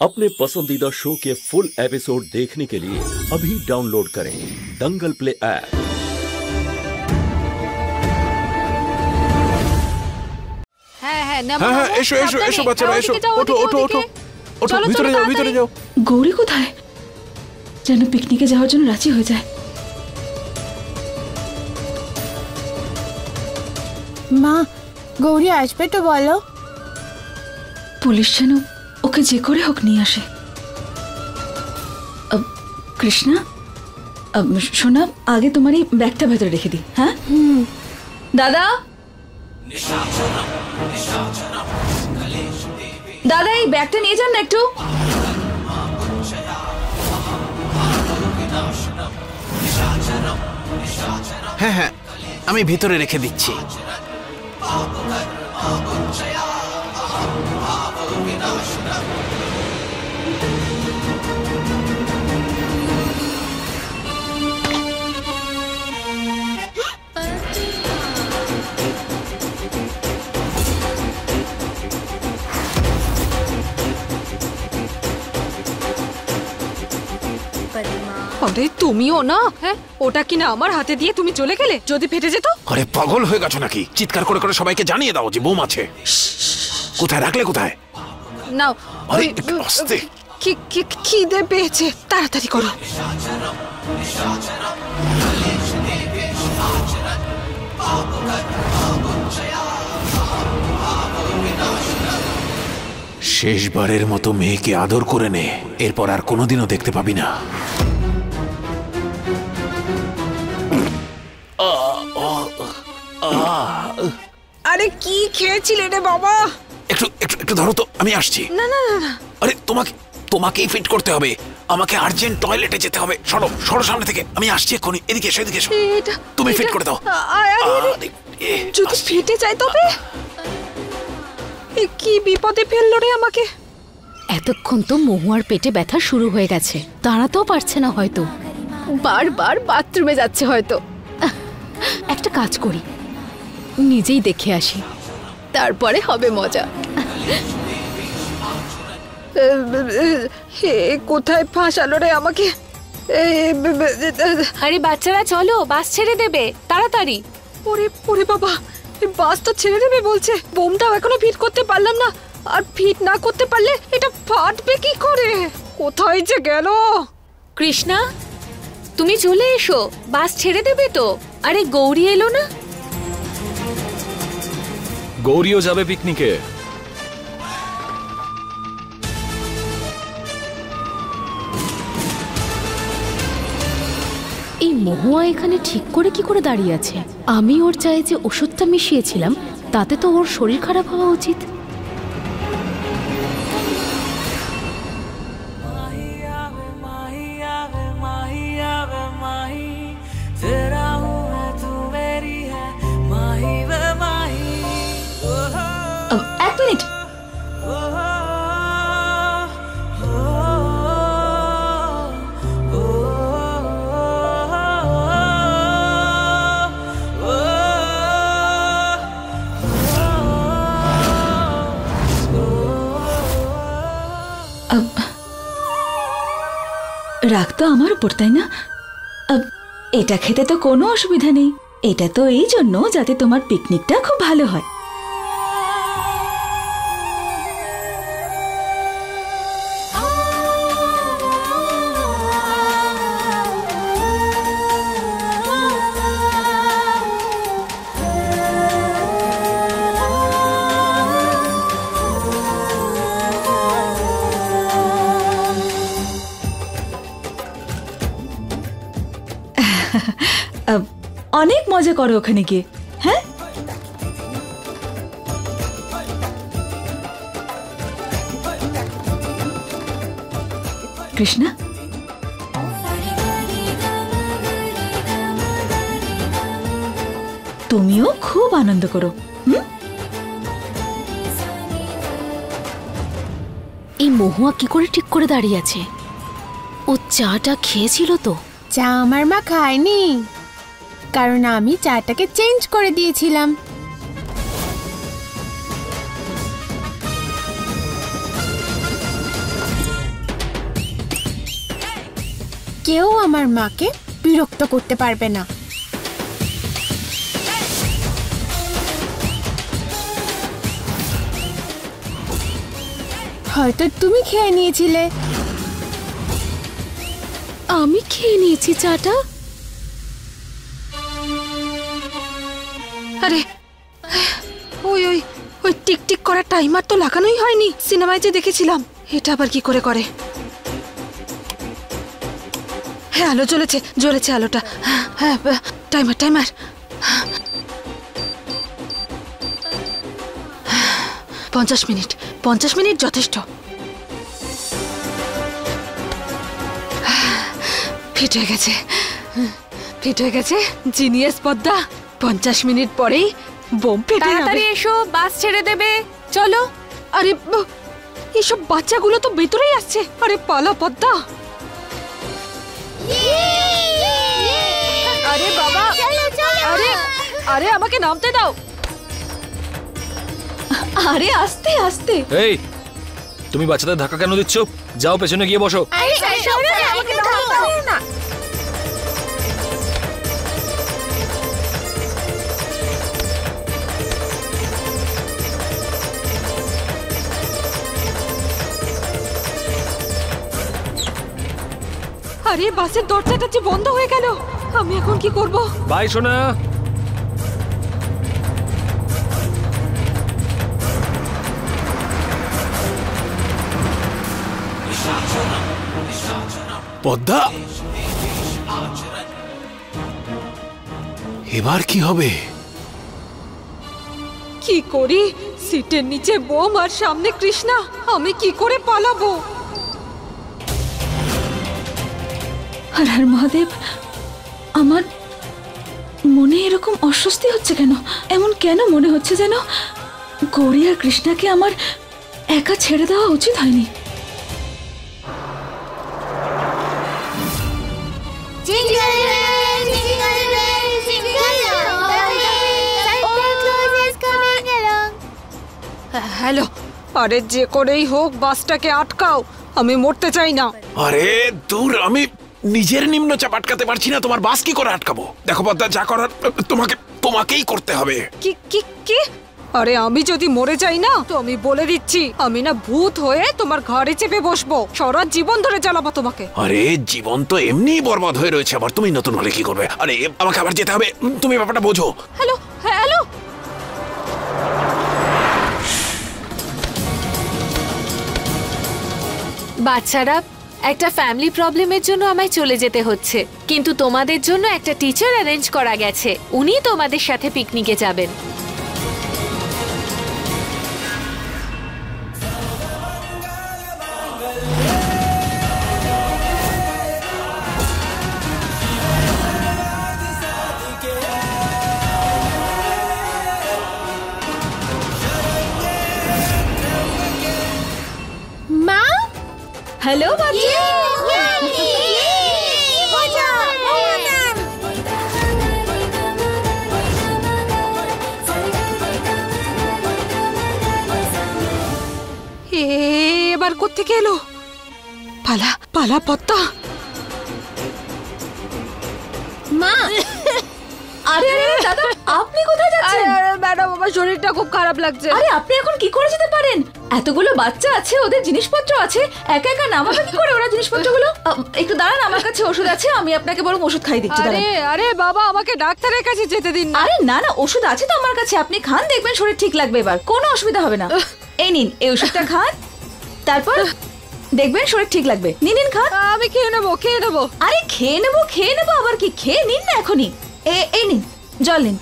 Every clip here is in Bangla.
अपने पसंदीदा शो के फुल एपिसोड देखने के लिए अभी डाउनलोड करें दंगल प्ले ऐप। এসো এসো এসো বাচ্চারা এসো, ওঠো ওঠো ওঠো ওঠো, ভিতরে যাও ভিতরে যাও। গৌরী কোথায়? যেন পিকনিকে যাওয়ার জন্য রাজি হয়ে যায়। মা, গৌরী আসবে তো বলো। পুলিশ যেন ওকে যে করে হোক নিয়ে আসে। কৃষ্ণা, শোনা, আগে তোমার এই ব্যাগটা ভেতরে রেখে দিই। হ্যাঁ দাদা, দাদা এই ব্যাগটা নিয়ে যান না একটু। হ্যাঁ হ্যাঁ, আমি ভিতরে রেখে দিচ্ছি। আরে তুমিও না, হ্যাঁ ওটা কিনা আমার হাতে দিয়ে তুমি চলে গেলে, যদি ফেটে যেত। আরে পাগল হয়ে গেছো নাকি? চিৎকার করে করে সবাইকে জানিয়ে দাও যে বোম আছে। কোথায় রাখলে? কোথায়? নাও। আরে একটু আস্তে। খিদে পেয়েছে, তাড়াতাড়ি করো। শেষবারের মতো মেয়েকে আদর করে নে, এরপর আর কোনোদিনও দেখতে পাবি না। আরে কি খেয়েছিলে রে বাবা? একটু একটু একটু ধরো তো, আমি আসছি। না না না। আরে তোমাকেই ফিট করতে হবে, আমাকে আর্জেন্ট টয়লেটে যেতে হবে। সরো সরো সামনে থেকে, আমি আসছি এক্ষুনি। এদিকে এসো এদিকে এসো, তুমি ফিট করে দাও। যদি ফেটে যায় তবে? কি বিপদে ফেললো রে আমাকে। এতক্ষণ তো মহুয়ার পেটে ব্যথা শুরু হয়ে গেছে, দাঁড়াতেও পারছে না, হয়তো বারবার বাথরুমে যাচ্ছে হয়তো। একটা কাজ করি, নিজেই দেখে আসি, তারপরে হবে মজা। কোথায় ফাঁসালো রে আমাকে? আরে বাচ্চারা চলো, বাস ছেড়ে দেবে তাড়াতাড়ি। ওরে ওরে বাবা, বাস তো ছেড়ে দেবে বলছে। বোমটাও এখনো ফিট করতে পারলাম না, আর ফিট না করতে পারলে এটা ফাটবে কি করে? কোথায় যে গেল? কৃষ্ণা, তুমি চলে এসো, বাস ছেড়ে দেবে তো। আরে গৌরী এলো না? গৌরীও যাবে পিকনিকে। এই মহুয়া এখানে ঠিক করে কি করে দাঁড়িয়ে আছে? আমি ওর চায়ে যে ওষুধটা মিশিয়েছিলাম, তাতে তো ওর শরীর খারাপ হওয়া উচিত। এক মিনিট, রাগ তো আমার উপর, তাই না? এটা খেতে তো কোনো অসুবিধা নেই। এটা তো এই জন্য যাতে তোমার পিকনিকটা খুব ভালো হয়। অনেক মজা করো ওখানে গিয়ে। হ্যাঁ কৃষ্ণা, তুমিও খুব আনন্দ করো। এই মহুয়া কি করে ঠিক করে দাঁড়িয়ে আছে? ও চাটা খেয়েছিল তো? চা আমার মা খায়নি, কারণ আমি চাটাকে চেঞ্জ করে দিয়েছিলাম। কেউ আমার মাকে বিরক্ত করতে পারবে না। হয়তো তুমি খেয়ে নিয়েছিলে। আমি খেয়ে নিয়েছি চাটা। আরে ওই ওই ওই টিক টিক করার টাইমার তো লাগানোই হয়নি, সিনেমায় যে দেখেছিলাম। এটা আবার কি করে করে? হ্যাঁ, আলো জ্বলেছে, জ্বলেছে আলোটা। হ্যাঁ, টাইমার টাইমার। 50 মিনিট, 50 মিনিট যথেষ্ট। ফিট হয়ে গেছে, ফিট হয়ে গেছে। জিনিয়াস পদ্মা, 50 মিনিট পরেই বোম ফেটে যাবে। তাড়াতাড়ি এসো, বাস ছেড়ে দেবে, চলো। আরে এইসব বাচ্চাগুলো তো ভেতরেই আসছে। আরে পালা পদ্মা। আরে বাবা, আরে আরে আমাকে নামতে দাও। আরে আস্তে আস্তে। এই, তুমি বাচ্চাদের ধাক্কা কেন দিচ্ছ? যাও পেছনে গিয়ে বসো। আরে বাসের দরজাটা যে বন্ধ হয়ে গেল, আমি এখন কি করব? বাই সোনা। পদ্মা, এবার কি হবে? কি করি? সিটের নিচে বোম আর সামনে কৃষ্ণা, আমি কি করে পালাবো? হর হর মহাদেব, আমার মনে এরকম অস্বস্তি হচ্ছে কেন? এমন কেন মনে হচ্ছে যেন গৌরী আর কৃষ্ণাকে আমার একা ছেড়ে দেওয়া উচিত হয়নি। হ্যালো, আরে যে করেই হোক বাসটাকে আটকাও, আমি মরতে চাই না। আরে দূর, আমি নিজের নিম্নচাপ আটকাতে পারছি না, তোমার বাস কি করে আটকাবো? দেখো পদ্মা, যা করার তোমাকেই করতে হবে। কি কি কি? আরে আমি যদি মরে যাই না, তো আমি বলে দিচ্ছি, আমি না ভূত হয়ে তোমার ঘাড়ে চেপে বসবো, সারা জীবন ধরে জ্বালাবো তোমাকে। আরে জীবন তো এমনিই বরবাদ হয়ে রয়েছে, আবার তুমি নতুন হলে কি করবে? আরে আমাকে আবার যেতে হবে, তুমি ব্যাপারটা বোঝো। হ্যালো হ্যালো, বাচ্চারা, একটা ফ্যামিলি প্রবলেমের জন্য আমায় চলে যেতে হচ্ছে, কিন্তু তোমাদের জন্য একটা টিচার অ্যারেঞ্জ করা গেছে। উনি তোমাদের সাথে পিকনিকে যাবেন। মা, হ্যালো বাচ্চা। এবার কোত্থেকে এলো? পালা পালা পদ্মা। মা, আরে আরে দাদা, আপনি কোথায় যাচ্ছেন? ম্যাডাম, আমার শরীরটা খুব খারাপ লাগছে। আরে আপনি এখন কি করে যেতে পারেন? এতগুলো বাচ্চা আছে, ওদের জিনিসপত্র আছে, একা একা নামাবে কি করে ওরা জিনিসপত্রগুলো? একটু দাঁড়ান, আমার কাছে ওষুধ আছে, আমি আপনাকে বরং ওষুধ খাই দিচ্ছি। আরে দাঁড়ান। আরে বাবা, আমাকে ডাক্তারের কাছে যেতে দিন না। আরে না না, ওষুধ আছে তো আমার কাছে, আপনি খান, দেখবেন শরীর ঠিক লাগবে, এবার কোনো অসুবিধা হবে না। এই নিন, এই ওষুধটা খান, তারপর দেখবেন শরীর ঠিক লাগবে। নিন নিন, খান। আমি খেয়ে নেবো, খেয়ে নেবো। আরে খেয়ে নেবো আবার কি, খেয়ে নিন না এখনই। এই নিন, জল নিন,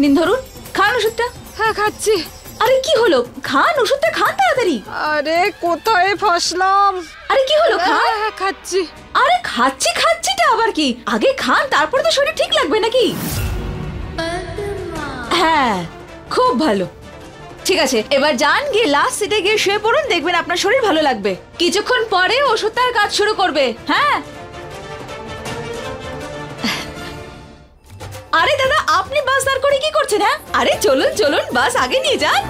নিন, ধরুন, খান ওষুধটা। হ্যাঁ, খাচ্ছি। আরে কি হলো, খান ওষুধটা, খান তাড়াতাড়ি। আরে কোথায় ফাঁসলাম? আরে কি হলো, খান। হ্যাঁ, খাচ্ছি। আরে খাচ্ছিটা আবার কি, আগে খান, তারপর তো শরীর ঠিক লাগবে নাকি? হ্যাঁ, খুব ভালো, ঠিক আছে। এবার যান, গিয়ে লাস্ট সিটে গিয়ে শুয়ে পড়ুন, দেখবেন আপনার শরীর ভালো লাগবে। কিছুক্ষণ পরে ওষুধটার কাজ শুরু করবে। হ্যাঁ। আরে দাদা, আপনি বাস দাঁড় করে কি করছেন? হ্যাঁ, আরে চলুন চলুন, বাস আগে নিয়ে যান।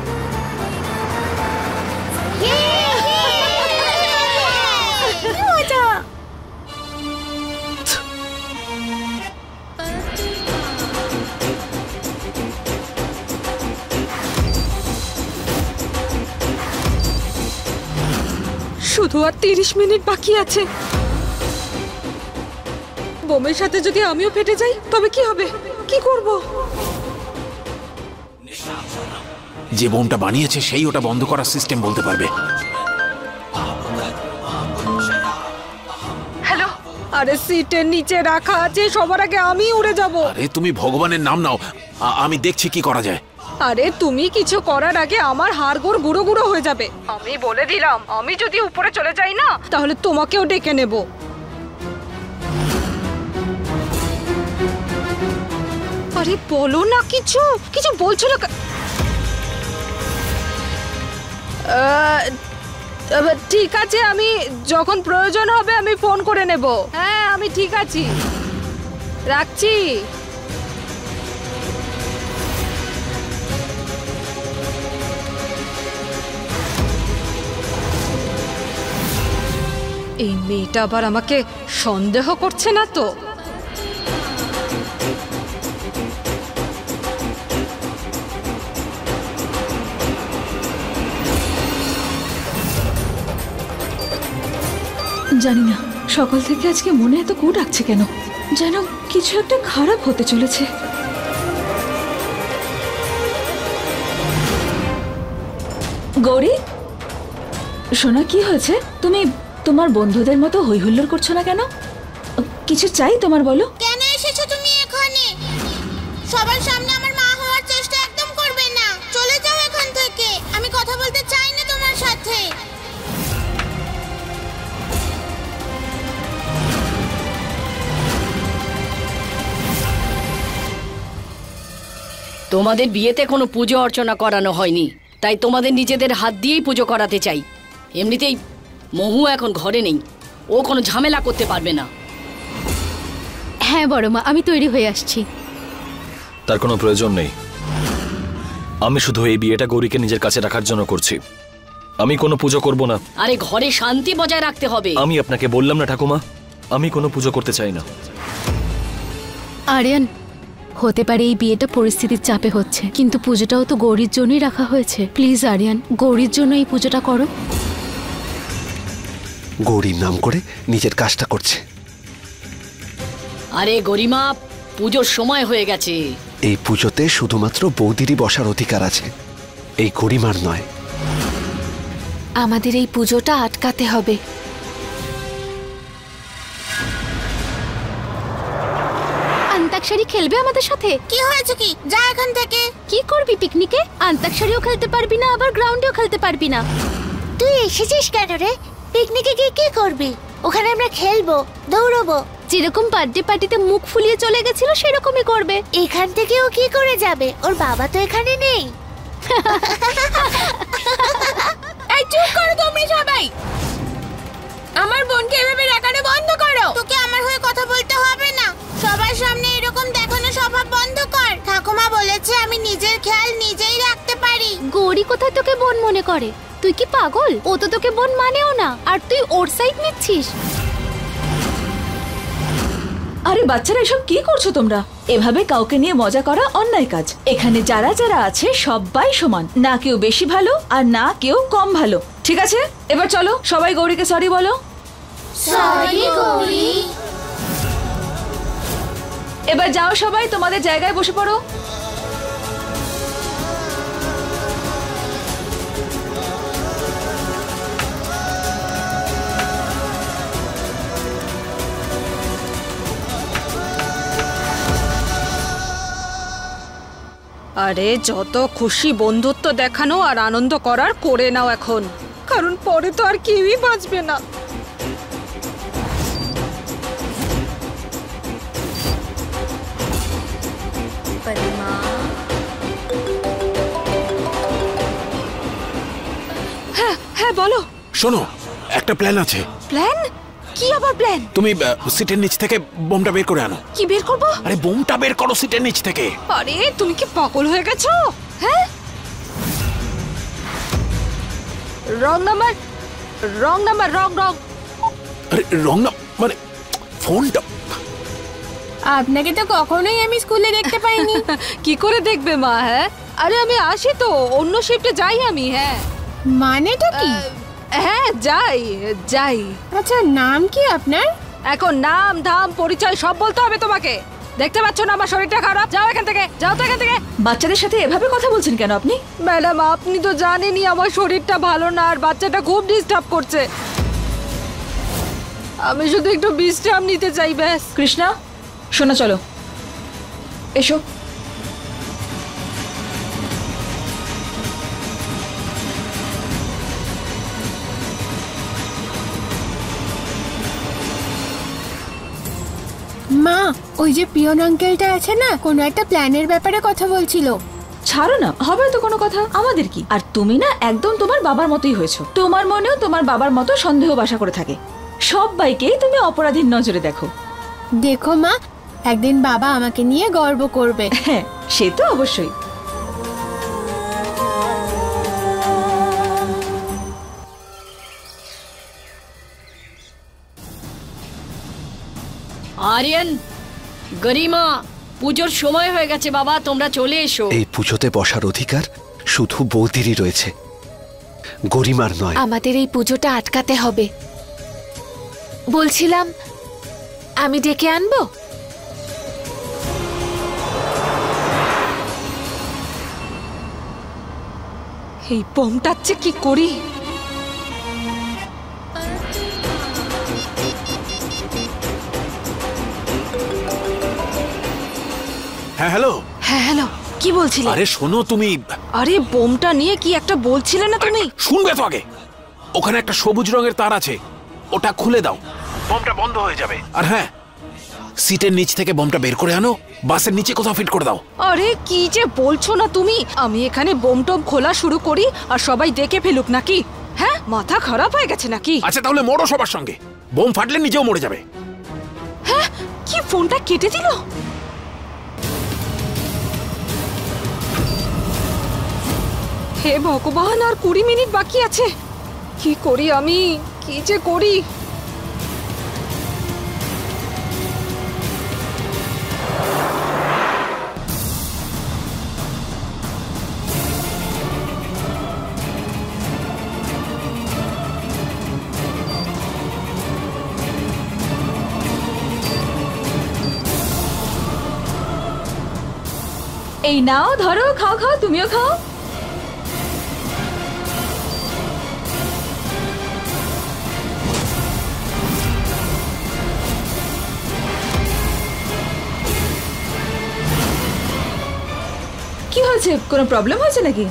শুধু আর 30 মিনিট বাকি আছে। বোমের সাথে যদি আমিও ফেটে যাই তবে কি হবে? কি করব? যে বোমটা বানিয়েছে সেই ওটা বন্ধ করার সিস্টেম বলতে পারবে। হ্যালো, আরে সিটের নিচে রাখা আছে, সবার আগে আমি উড়ে যাব। আরে তুমি ভগবানের নাম নাও, আমি দেখছি কি করা যায়। আরে তুমি কিছু করার আগে আমার হাড়গোড় গুঁড়ো গুঁড়ো হয়ে যাবে। আমি বলে দিলাম, আমি যদি উপরে চলে যাই না তাহলে তোমাকেও ডেকে নেব। আরে বলো না, কিছু কিছু বলছো না। ঠিক আছে, আমি যখন প্রয়োজন হবে আমি ফোন করে নেব। হ্যাঁ, আমি ঠিক আছি, রাখছি। এই মেয়েটা আবার আমাকে সন্দেহ করছে না তো? জানি না সকাল থেকে আজকে মনে এত কু ডাকছে কেন, যেন কিছু একটা খারাপ হতে চলেছে। গৌরী, শোনা, কি হয়েছে? তুমি তোমার বন্ধুদের মতো হই হুল্লোড় করছো না কেন? কিছু চাই তোমার, বলো। কেন এসেছো তুমি এখানে? সবার সামনে আমার মা হওয়ার চেষ্টা একদম করবে না। চলে যাও এখান থেকে, আমি কথা বলতে চাই না তোমার সাথে। তোমাদের বিয়েতে কোনো পুজো অর্চনা করানো হয়নি, তাই তোমাদের নিজেদের হাত দিয়েই পুজো করাতে চাই। এমনিতেই মহু এখন ঘরে নেই, ও কোনো ঝামেলা করতে পারবে না। হ্যাঁ বড় মা, আমি তৈরি হয়ে আসছি। তার কোনো প্রয়োজন নেই। আমি শুধু এই বিয়েটা গৌরীকে নিজের কাছে রাখার জন্য করছি। আমি কোনো পুজো করব না। আরে ঘরে শান্তি বজায় রাখতে হবে। আমি আপনাকে বললাম না ঠাকুমা, আমি কোনো পুজো করতে চাই না। আরিয়ান, হতে পারে এই বিয়েটা পরিস্থিতির চাপে হচ্ছে, কিন্তু পুজোটাও তো গৌরীর জন্যই রাখা হয়েছে। প্লিজ আরিয়ান, গৌরীর জন্য এই পুজোটা করো। গৌরীর নাম করে নিজের কাজটা করছে। আরে গরিমা, পুজোর সময় হয়ে গেছে। এই পুজোতে শুধুমাত্র বৌদিরই বসার অধিকার আছে, এই গরিমার নয়। আমাদের এই পুজোটা আটকাতে হবে। আন্তাক্ষরী খেলবে আমাদের সাথে? কি হয়েছে কি? যা এখান থেকে। কি করবি পিকনিকে? আন্তাক্ষরীও খেলতে পারবি না, আবার গ্রাউন্ডেও খেলতে পারবি না। তুই এসেছিস কেন রে? পিকনিকে গিয়ে কি করবি? ওখানে আমরা খেলবো, দৌড়বো। যেরকম বার্থডে পার্টিতে মুখ ফুলিয়ে চলে গেছিল সেরকমই করবে। এখান থেকে ও কি করে যাবে? ওর বাবা তো এখানে নেই। এই চুপ করো তোমরা সবাই। আমার বোনকে এভাবে রাখানো বন্ধ করো। তোকে আমার হয়ে কথা বলতে হবে না। সবার সামনে এরকম দেখানো স্বভাব বন্ধ কর। ঠাকুমা বলেছে আমি নিজের খেয়াল নিজেই রাখতে পারি। গৌরী কোথায় তোকে বোন মনে করে? তুই কি পাগল? ও তো তোকে বোন মানেও না, আর তুই ওর সাইড নিচ্ছিস। আরে বাচ্চারা, এসব কি করছো তোমরা? এভাবে কাউকে নিয়ে মজা করা অন্যায় কাজ। এখানে যারা যারা আছে সবাই সমান, না কেউ বেশি ভালো আর না কেউ কম ভালো। ঠিক আছে, এবার চলো সবাই গৌরীকে সরি বলো। সরি গৌরী। এবার যাও সবাই তোমাদের জায়গায় বসে পড়ো। আরে যত খুশি বন্ধুত্ব দেখানো আর আনন্দ করার করে নাও এখন, কারণ পরে তো আর কেউই বাঁচবে না। হ্যাঁ হ্যাঁ বলো। শোনো, একটা প্ল্যান আছে। প্ল্যান? কি আবার প্ল্যান? তুমি সিটের নিচ থেকে বোমটা বের করে আনো। কি বের করবো? আরে বোমটা বের করো সিটের নিচ থেকে। আরে তুমি কি পাগল হয়ে গেছো? হ্যাঁ, রং নাম্বার, রং নাম্বার, রং রং। আরে রং না, মানে ফোনটা। আপনাকে তো কখনোই আমি স্কুলে দেখতে পাইনি। কি করে দেখবে মা? হ্যাঁ, আরে আমি আসি তো, অন্য শিফটে যাই আমি। হ্যাঁ, মানেটা কি? হ্যাঁ যাই যাই। আচ্ছা নাম কি আপনার? এখন নাম ধাম পরিচয় সব বলতে হবে তোমাকে। দেখতে পাচ্ছ না আমার শরীরটা খারাপ? যাও এখান থেকে, যাও তো এখান থেকে। বাচ্চাদের সাথে এভাবে কথা বলছেন কেন আপনি? ম্যাডাম আপনি তো জানেনই আমার শরীরটা ভালো না আর বাচ্চাটা খুব ডিস্টার্ব করছে। আমি শুধু একটু বিশ্রাম নিতে চাই ব্যাস। কৃষ্ণা শোনা, চলো এসো। মা, ওই যে পিয়ন আঙ্কেলটা আছে না, কোনো একটা প্ল্যানের ব্যাপারে কথা বলছিল। ছাড়ো না, হবে তো কোনো কথা, আমাদের কি। আর তুমি না একদম তোমার বাবার মতোই হয়েছো। তোমার মনেও তোমার বাবার মতো সন্দেহ বাসা করে থাকে। সবাইকেই তুমি অপরাধীর নজরে দেখো। দেখো মা, একদিন বাবা আমাকে নিয়ে গর্ব করবে। হ্যাঁ সে তো অবশ্যই। আরিয়ান, গরিমা, পুজোর সময় হয়ে গেছে বাবা, তোমরা চলে এসো। এই পুজোতে বসার অধিকার শুধু বৌদিরই রয়েছে, গরিমার নয়। আমাদের এই পুজোটা আটকাতে হবে। বলছিলাম আমি ডেকে আনবো? এই বোমটাচ্ছে কি করি? হ্যাঁ হ্যালো। হ্যাঁ হ্যালো, কি বলছিলে? আরে শোনো তুমি। আরে বোমটা নিয়ে কি একটা বলছিলে না তুমি? শুনবে তো আগে। ওখানে একটা সবুজ রঙের তার আছে, ওটা খুলে দাও, বোমটা বন্ধ হয়ে যাবে। আর হ্যাঁ, সিটের নিচ থেকে বোমটা বের করে আনো, বাসের নিচে কোথাও ফিট করে দাও। আরে কি যে বলছো না তুমি? আমি এখানে বোম টোম খোলা শুরু করি আর সবাই দেখে ফেলুক নাকি? হ্যাঁ, মাথা খারাপ হয়ে গেছে নাকি? আচ্ছা তাহলে মরো সবার সঙ্গে, বোম ফাটলে নিজেও মরে যাবে। হ্যাঁ, কি ফোনটা কেটে দিল? হে ভগবান, আর 20 মিনিট বাকি আছে। কি করি আমি, কি যে করি? এই নাও, ধরো, খাও খাও, তুমিও খাও। কি হয়েছে, কোনো প্রবলেম হয়েছে নাকি?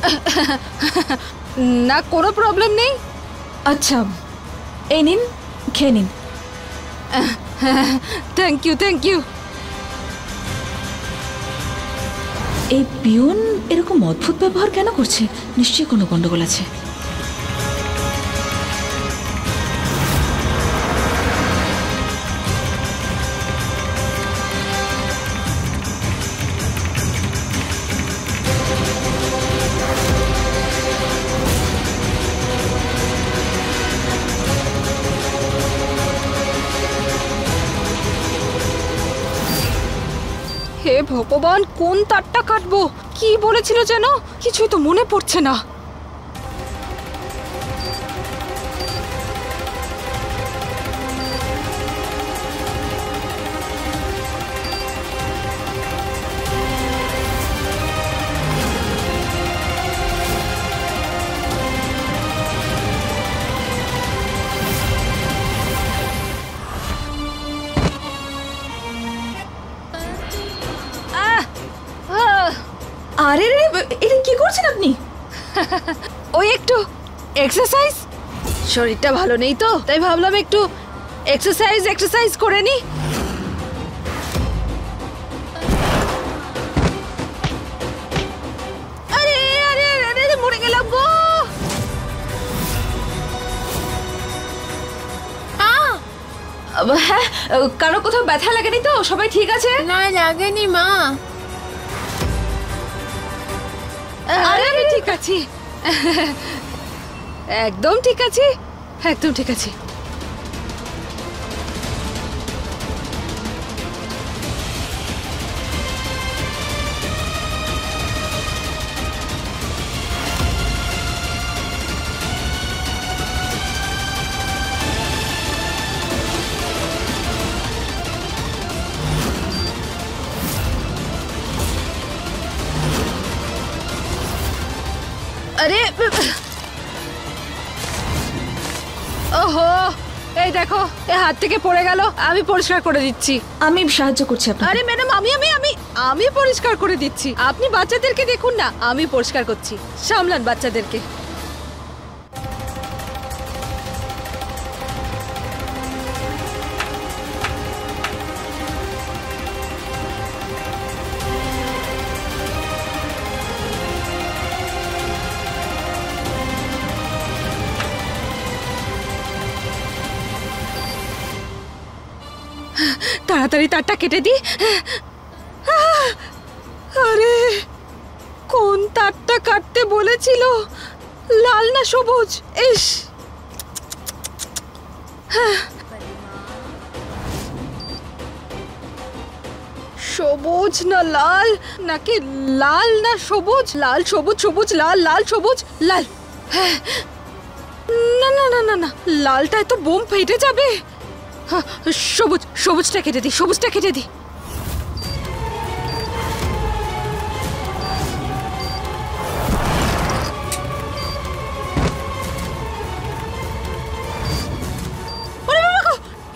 না, কোনো প্রবলেম নেই। আচ্ছা এই নিন, খেয়ে নিন। Thank you, thank you. এই পিয়ন এরকম অদ্ভুত ব্যবহার কেন করছে? নিশ্চয়ই কোনো গন্ডগোল আছে। হে ভগবান, কোন তারটা কাটবো? কি বলেছিল যেন? কিছুই তো মনে পড়ছে না। আরে রে, এটা কি করছেন আপনি? ওই একটু এক্সারসাইজ। শরীরটা ভালো নেই তো, তাই ভাবলাম একটু এক্সারসাইজ করে নি। আরে আরে আরে, মরে গেলাম গো। হ্যাঁ, কারো কোথাও ব্যথা লাগেনি তো? সবাই ঠিক আছে? না, লাগেনি মা। আরে আমি ঠিক আছি, একদম ঠিক আছি, একদম ঠিক আছি। দেখো এ হাত থেকে পড়ে গেল, আমি পরিষ্কার করে দিচ্ছি। আমি সাহায্য করছি আপনাকে। আরে ম্যাডাম, আমি পরিষ্কার করে দিচ্ছি, আপনি বাচ্চাদেরকে দেখুন না, আমি পরিষ্কার করছি, সামলান বাচ্চাদেরকে। তাড়াতাড়ি তারটা কেটে দি। আরে কোন তারটা কাটতে বলেছিল, লাল না সবুজ? ইস, সবুজ না লাল, নাকি লাল না সবুজ? লাল সবুজ, সবুজ লাল, লাল সবুজ লাল। না না না না না, লালটায় তো বোম ফেটে যাবে। সবুজ, সবুজটা কেটে দি, সবুজটা কেটে দি।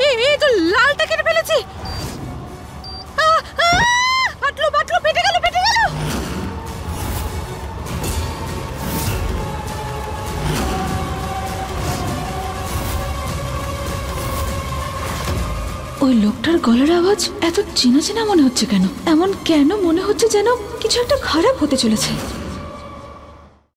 এই তো লালটা কেটে ফেলেছি। ফাটলো ফাটলো, ফেটে গেল, ফেটে গেল। ওই লোকটার গলার আওয়াজ এত চেনা চেনা মনে হচ্ছে কেন? এমন কেন মনে হচ্ছে যেন কিছু একটা খারাপ হতে চলেছে।